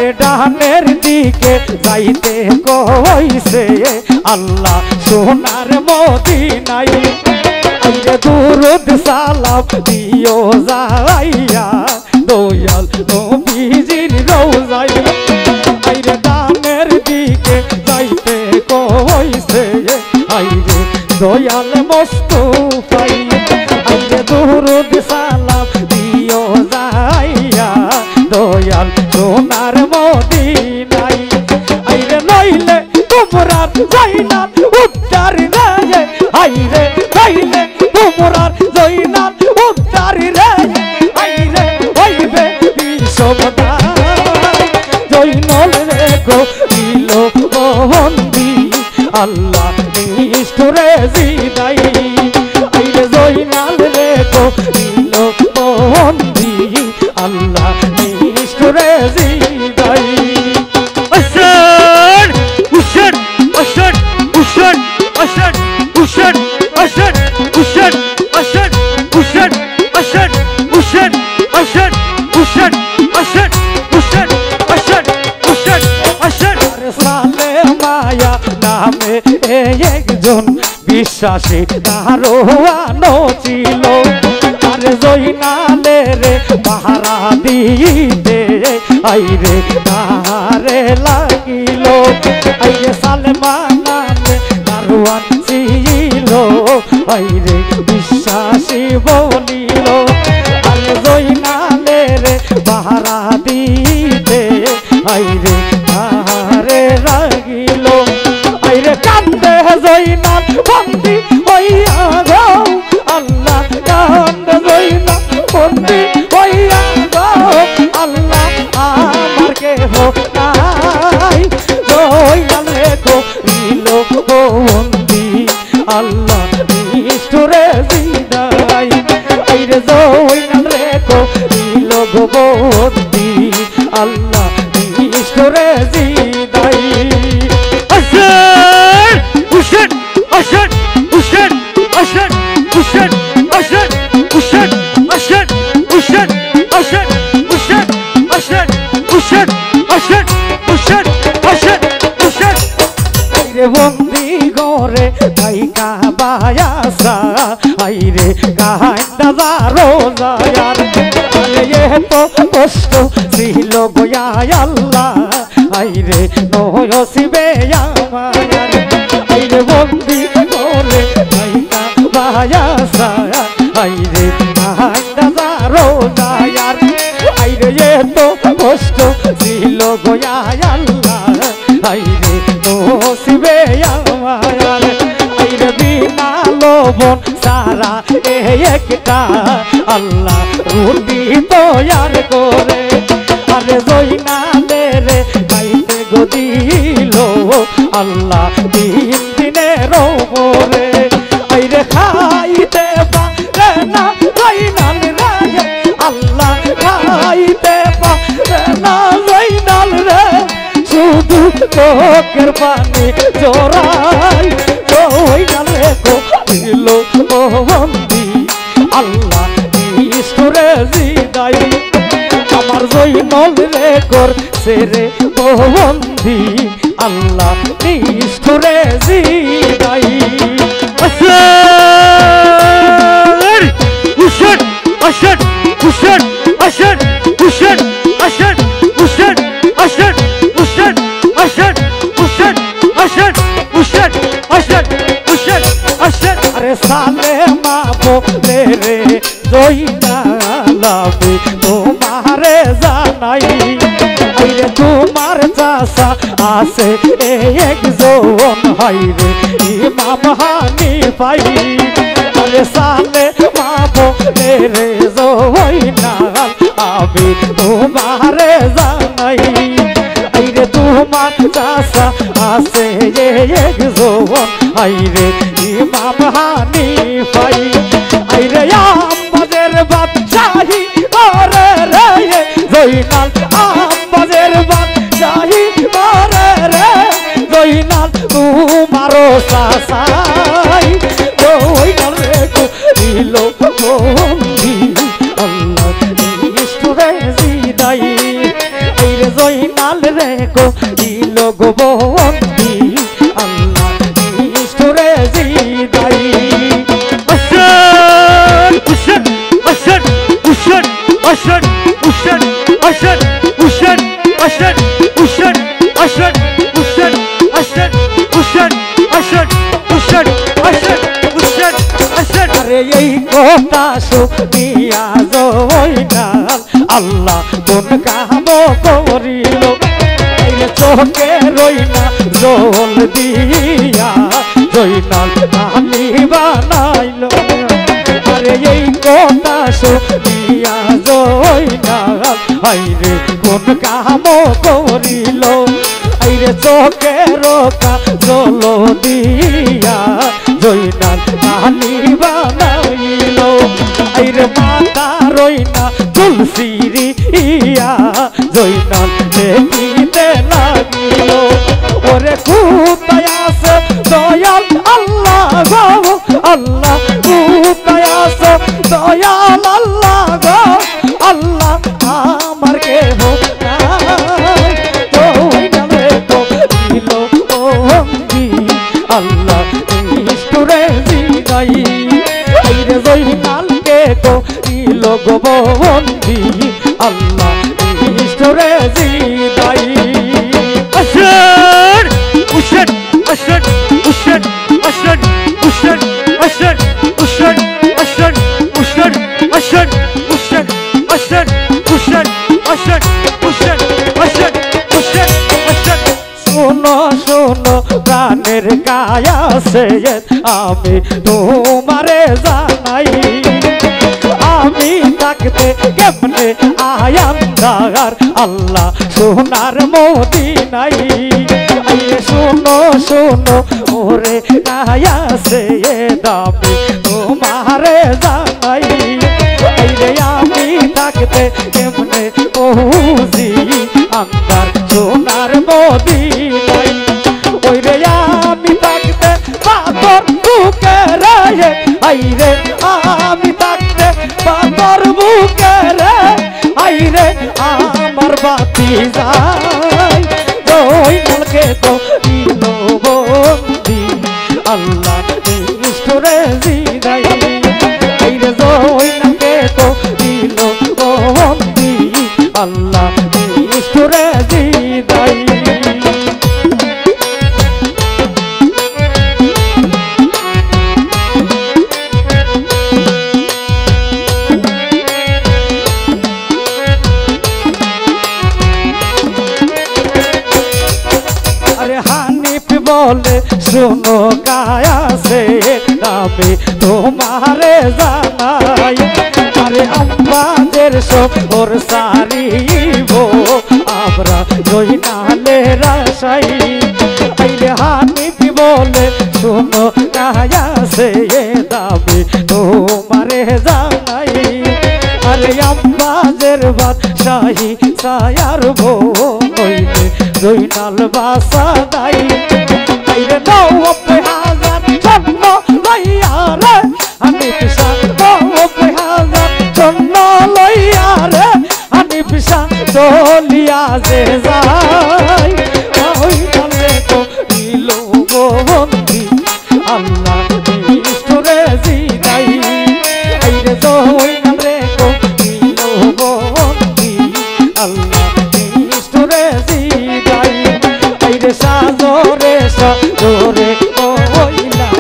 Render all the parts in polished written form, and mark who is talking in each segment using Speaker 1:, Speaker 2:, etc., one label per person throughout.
Speaker 1: আরে ডানের দিকে যাইতে কইছে আল্লাহ সোনার মদিনায় আরে দুরুদ সালাম দিও যাইয়া দয়াল নবীজির রওজায় আরে ডানের দিকে যাইতে কইছে আরে দয়াল মুস্তাফাই আরে দুরুদ সালাম দিও যাইয়া দয়াল সোনার মদিনায় আইরে নইলে তোমরার জয়নাল উদ্ধার রে আইরে নইলে তোমরার জয়নাল উদ্ধার রে আইরে হইবে বিশ্বদায় জয়নাল রে গো দিল বন্দি আল্লাহ নিষ্ঠুরে জিদাই আইরে জয়নাল রে গো দিল বন্দি আল্লাহ নিষ্ঠুরে জিদাই
Speaker 2: Asad Usad Asad Usad Asad Usad Asad Usad Asad Usad Asad Usad Asad Usad Asad Usad Asad Usad Asad
Speaker 1: সালে মায়া নামে একজন বিশ্বাসী দারোয়ানো ছিল আরে জয়নালের পাহারা দিতে আইরে তারে লাগিল আইরে সালেমা নামে দারোয়ান ছিল আইরে বিশ্বাসী বলিল আরে জয়নালের পাহারা দিতে আইরে তারে লাগিল আইরে কান্দে জয়নাল বন্দি হইয়া গো আল্লাহ কান্দে জয়নাল বন্দি হইয়া গো আল্লাহ আমার কেহ নাই জয়নাল রেখো দিল বন্দি আল্লাহ নিষ্ঠুরে জিদাই আইরে জয়নাল রেখো দিল বন্দি আল্লাহ নিষ্ঠুরে জিদাই
Speaker 2: Asad Usad Asad Usad Asad Usad Asad Usad Asad Usad Asad Usad Asad Usad Asad Usad Asad Usad
Speaker 1: আইরে বন্দি ঘরে থাইকা বায়াসা আইরে কান্দা যারো যায়ার আরে এত কষ্ট ছিল গোয়া আল্লাহ আইরে নয়সিবে আমার আইরে বন্দি ঘরে থাইকা বায়াসা আইরে কান্দা যারো যায়ার আইরে এত কষ্ট ছিল গোয়া আল্লাহ আইরে নসিবে আমার আইরে বিনা লবণ সারা একটা আল্লাহ রুটি তৈয়ার করে আরে জয়নালের খাইতে গদিল আল্লাহ তিন দিনের ওপরে আইরে খাইতে পারে না জয়নাল রে আল্লাহ খাইতে পারে না জয়নাল রে শুধু চোখের পানি জোড়াই জয়নাল রেখো দিল বন্দি আল্লাহ নিষ্ঠুরে জিদাই আমার জয়নাল রেখোর সেরে বন্দি আল্লাহ নিষ্ঠুরে জিদাই
Speaker 2: Asad Usad Asad Usad Asad Usad Asad Usad Asad Usad Asad Usad Asad Usad Asad Usad Asad
Speaker 1: আরে সালে মা বলে রে জয়নাল আমি তোমারে জানাই আইরে তোমার চাষা আছে একজন হাইরে ইমাম হানিফাই আরে সালে মা বলে রে জয়নাল আমি তোমারে জানাই আইরে তোমার চাষা আছে একজন আইরে ইমাম হানিফাই আইরে আম্বাজের বাদশাহী ওরে রে জয়নাল আম্বাজের বাদশাহী ওরে রে জয়নাল তোমারও চাষাই জয়নাল রেখো দিল বন্দি আল্লাহ নিষ্ঠুরে জিদাই আইরে জয়নাল রে করিল গো বন্দি আল্লাহ নিষ্ঠুরে জিদাই
Speaker 2: Ushan, Ushan, Ushan, Ushan, Ushan, Ushan, Ushan, Ushan, Ushan, Ushan, Ushan, Ushan, Ushan, Ushan, Ushan, Ushan, Ushan, Ushan.
Speaker 1: আরে এই কথা শুনিয়া জয়নাল আল্লাহ কোন কাম করিল চোখে রইনা জল দিয়া জয়নাল কামি বানাইল আরে এই কথা শুনিয়া জয়নাল আইরে কোন কাম করিল আইরে চোখে রোকা জল দিয়া জয়নাল কামি বানাইল আইরে মাতা রইনা তুলসিরিয়া জয়নাল দেখিতে লাগিল ওরে কোথায় আছে দয়াল আল্লাহ গো আল্লাহ কোথায় আছে দয়াল আল্লাহ গো আল্লাহ আমার কেহ নাই জয়নালে তো দিল বন্দি আল্লাহ নিষ্ঠুরে জিদাই আইরে জয়নালকে করিল গো বন্দি আল্লাহ নিষ্ঠুরে জিদাই
Speaker 2: Ushan, Ushan, Ushan, Ushan, Ushan, Ushan, Ushan, Ushan, Ushan, Ushan, Ushan, Ushan, Ushan, Ushan, Ushan, Ushan, Ushan, Ushan.
Speaker 1: শোনো শোনো প্রাণের কায়া সে আমি তোমারে জানাই আমি থাকতে কেমনে আয়ান্দার আল্লাহ সোনার মদিনাই আইরে শোনো শোনো ওরে কায়া সে দামি তোমারে জানাই আইরে আমি থাকতে কেমনে পৌঁছি আন্দার সোনার মদিনাই ওই রে আমি থাকতে পাথর বুকে রে আইরে আমি থাকতে পাথর বুকে রে আইরে আমার বাতি যায় জয়নালকে তো দিল বন্দি আল্লাহ নিষ্ঠুরে জিদাই আইরে জয়নালকে তো দিল বন্দি আল্লাহ নিষ্ঠুরে জিদাই বলে শোনো কায়া সে আমি তোমারে জানাই আরে আমাদের সবর সারিব আমরা জয়নালের আশাই আইরে হানিফ বলে শোনো কায়া সে দাবি তোমারে জানাই আরে আমাদের বাদশাহী ছায়ার বইলে জয়নাল বাসা দাই আইরে 90,000 জন্ম লইয়া রে আমি পিসা 90,000 জন্ম লইয়া রে আমি পিসা চলিয়া যে যাই জয়নালে তো দিল বন্দি আল্লাহ নিষ্ঠুরে জিদাই আইরে জয়নালে তো দিল বন্দি আল্লাহ নিষ্ঠুরে জিদাই আইরে সাজরে সাজরে কইলা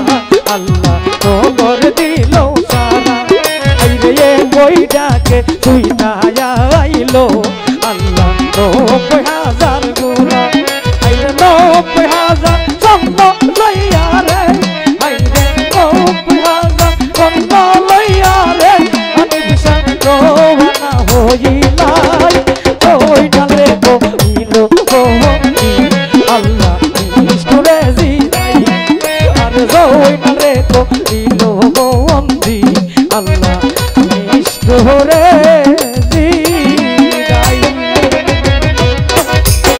Speaker 1: আল্লাহ তোর দিল সারা আইরে বইটাকে তুই না আইলো আল্লাহ 90,000 গুণা আইরে 90,000 জন্ম লইয়া রে আইরে 90,000 জন্ম লইয়া রে আমি বিশাল রওনা হইলাই জয়নালে তো দিল বন্দি আল্লাহ নিষ্ঠুরে জিদাই আর জয়নালে তো দিল